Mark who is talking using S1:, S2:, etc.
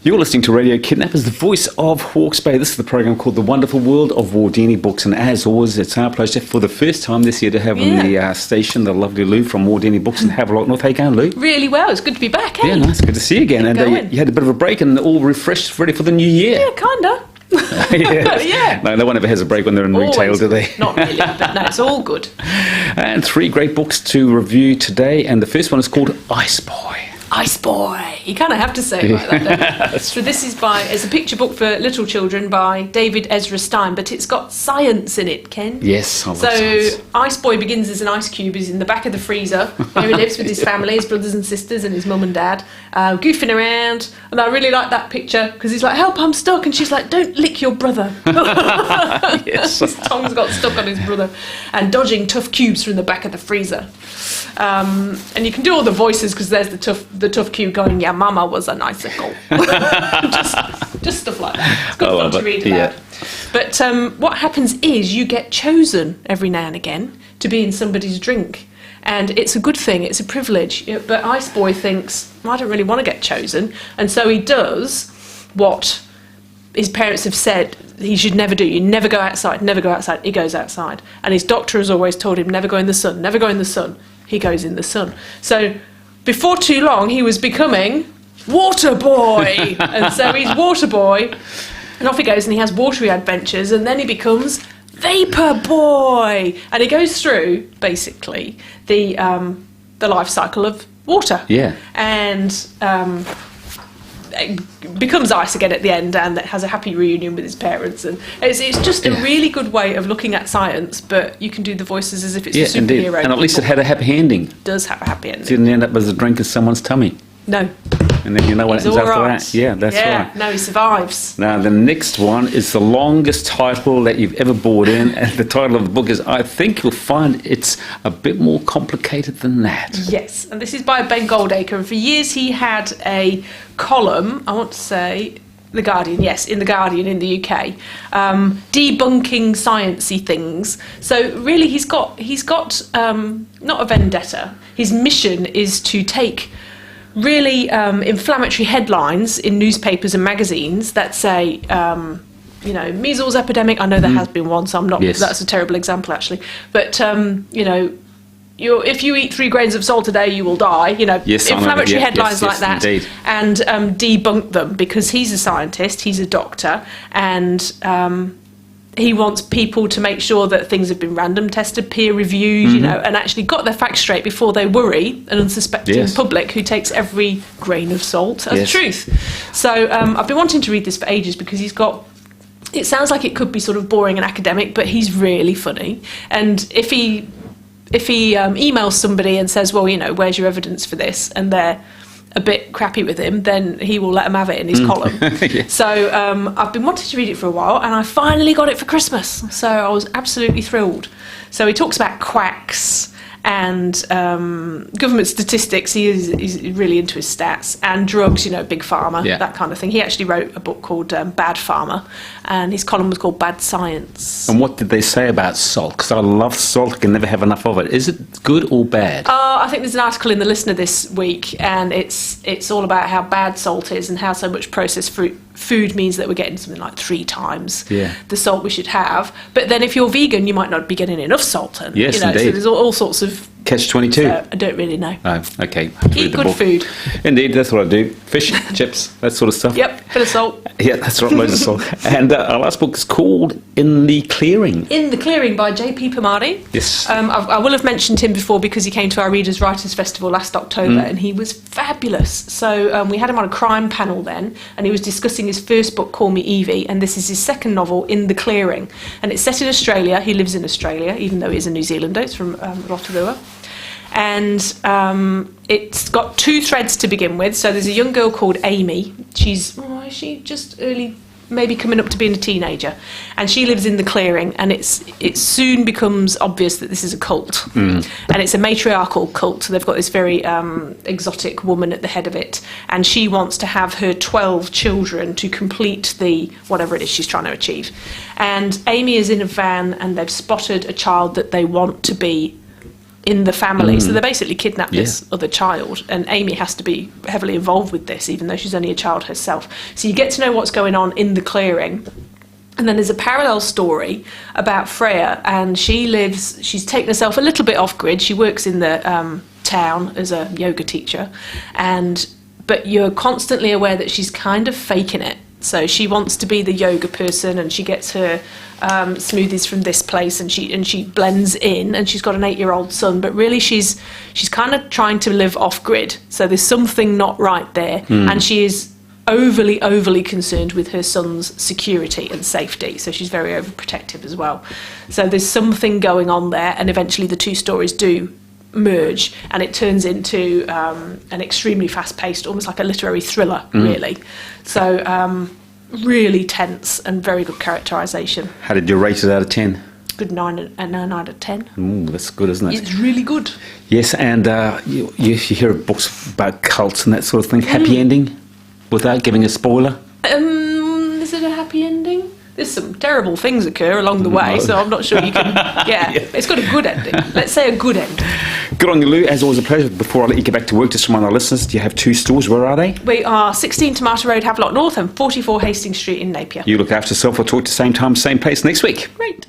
S1: You're listening to Radio Kidnappers, the voice of Hawke's Bay. This is the program called The Wonderful World of Wardini Books. And as always, it's our pleasure for the first time this year to have on the station the lovely Lou from Wardini Books in Havelock North. How you going, Lou?
S2: Really well. It's good to be back, eh?
S1: Yeah, nice. Good to see you again. And you had a bit of a break and all refreshed, ready for the new year.
S2: Yeah, kind of.
S1: Yeah. No one ever has a break when they're in retail, do they?
S2: Not really, but no, it's all good.
S1: And 3 great books to review today. And the first one is called Ice Boy.
S2: Ice Boy. You kind of have to say it like that, don't you? So this is it's a picture book for little children by David Ezra Stein, but it's got science in it, Ken.
S1: Yes, I love
S2: science.
S1: So
S2: Ice Boy begins as an ice cube. He's in the back of the freezer where he lives with his family, his brothers and sisters and his mum and dad, goofing around. And I really like that picture because he's like, help, I'm stuck. And she's like, don't lick your brother.
S1: Yes.
S2: His tongue's got stuck on his brother. And dodging tough cubes from the back of the freezer. And you can do all the voices because there's the tough cube going, yeah, Mama was an icicle. just stuff like that. It's good fun to read about. Yeah. But what happens is you get chosen every now and again to be in somebody's drink. And it's a good thing, it's a privilege. But Ice Boy thinks, well, I don't really want to get chosen. And so he does what his parents have said he should never do. You never go outside, never go outside. He goes outside. And his doctor has always told him, never go in the sun, never go in the sun. He goes in the sun. So before too long, he was becoming Water Boy. And so he's Water Boy. And off he goes and he has watery adventures. And then he becomes Vapor Boy. And he goes through, basically, the life cycle of water.
S1: Yeah.
S2: And becomes ice again at the end and has a happy reunion with his parents. And it's just a really good way of looking at science, but you can do the voices as if it's a superhero.
S1: Indeed. And at least it had a happy ending.
S2: It does have a happy ending.
S1: It didn't end up as a drink in someone's tummy.
S2: No.
S1: And then you know what happens after that. Yeah, that's right.
S2: No, he survives.
S1: Now, the next one is the longest title that you've ever bought in, and the title of the book is, I think you'll find it's a bit more complicated than that.
S2: Yes, and this is by Ben Goldacre, and for years he had a column, I want to say, The Guardian, yes, in The Guardian in the UK, debunking sciencey things. So really he's got not a vendetta. His mission is to take really inflammatory headlines in newspapers and magazines that say, measles epidemic. I know there has been one, so I'm not. Yes. That's a terrible example, actually. But if you eat 3 grains of salt a day, you will die.
S1: Yes,
S2: inflammatory headlines like that,
S1: indeed.
S2: And debunk them because he's a scientist, he's a doctor, and he wants people to make sure that things have been random tested, peer reviewed, and actually got their facts straight before they worry an unsuspecting public who takes every grain of salt as truth. So I've been wanting to read this for ages because it sounds like it could be sort of boring and academic, but he's really funny. And if he emails somebody and says, well, where's your evidence for this? And they're a bit crappy with him, then he will let them have it in his column.
S1: Yeah.
S2: So I've been wanting to read it for a while, and I finally got it for Christmas. So I was absolutely thrilled. So he talks about quacks and government statistics. He's really into his stats, and drugs, big pharma, that kind of thing. He actually wrote a book called Bad Pharma, and his column was called Bad Science.
S1: And what did they say about salt? Because I love salt, I can never have enough of it. Is it good or bad?
S2: I think there's an article in The Listener this week, and it's all about how bad salt is and how so much processed food means that we're getting something like 3 times the salt we should have. But then if you're vegan, you might not be getting enough salt. And,
S1: yes, indeed.
S2: So there's all sorts of...
S1: Catch-22.
S2: I don't really know.
S1: Oh, okay.
S2: Eat good food.
S1: Indeed, that's what I do. Fish, chips, that sort of stuff.
S2: Yep, bit of salt.
S1: Yeah, that's right, loads of salt. And our last book is called In the Clearing.
S2: In the Clearing by J.P. Pomadi.
S1: Yes.
S2: I will have mentioned him before because he came to our Readers' Writers' Festival last October, and he was fabulous. So we had him on a crime panel then, and he was discussing his first book, Call Me Evie, and this is his second novel, In the Clearing. And it's set in Australia. He lives in Australia, even though he's a New Zealander. It's from Rotorua. And it's got 2 threads to begin with. So there's a young girl called Amy. She's just early, maybe coming up to being a teenager, and she lives in the clearing. And it soon becomes obvious that this is a cult, and it's a matriarchal cult. So they've got this very exotic woman at the head of it, and she wants to have her 12 children to complete the whatever it is she's trying to achieve. And Amy is in a van, and they've spotted a child that they want to be in the family. So they basically kidnap
S1: Yeah.
S2: this other child, and Amy has to be heavily involved with this, even though she's only a child herself. So you get to know what's going on in the clearing. And then there's a parallel story about Freya, and she's taken herself a little bit off grid. She works in the town as a yoga teacher, but you're constantly aware that she's kind of faking it. So she wants to be the yoga person, and she gets her smoothies from this place, and she blends in, and she's got an 8-year-old son, but really she's kind of trying to live off grid. So there's something not right there, and she is overly concerned with her son's security and safety, so she's very overprotective as well. So there's something going on there, and eventually the two stories do merge, and it turns into an extremely fast-paced, almost like a literary thriller, really. So really tense and very good characterisation.
S1: How did you rate it out of 10?
S2: Good 9 out of 10.
S1: Ooh, that's good, isn't it?
S2: It's really good.
S1: Yes, and you hear books about cults and that sort of thing. Happy ending, without giving a spoiler?
S2: Is it a happy ending? There's some terrible things occur along the way, so I'm not sure you can... Yeah, it's got a good ending. Let's say a good ending.
S1: Good on you, Lou. As always, a pleasure. Before I let you get back to work, just remind our listeners, do you have 2 stores? Where are they?
S2: We are 16 Tomato Road, Havelock North, and 44 Hastings Street in Napier.
S1: You look after yourself. We'll talk to you same time, same place next week.
S2: Great.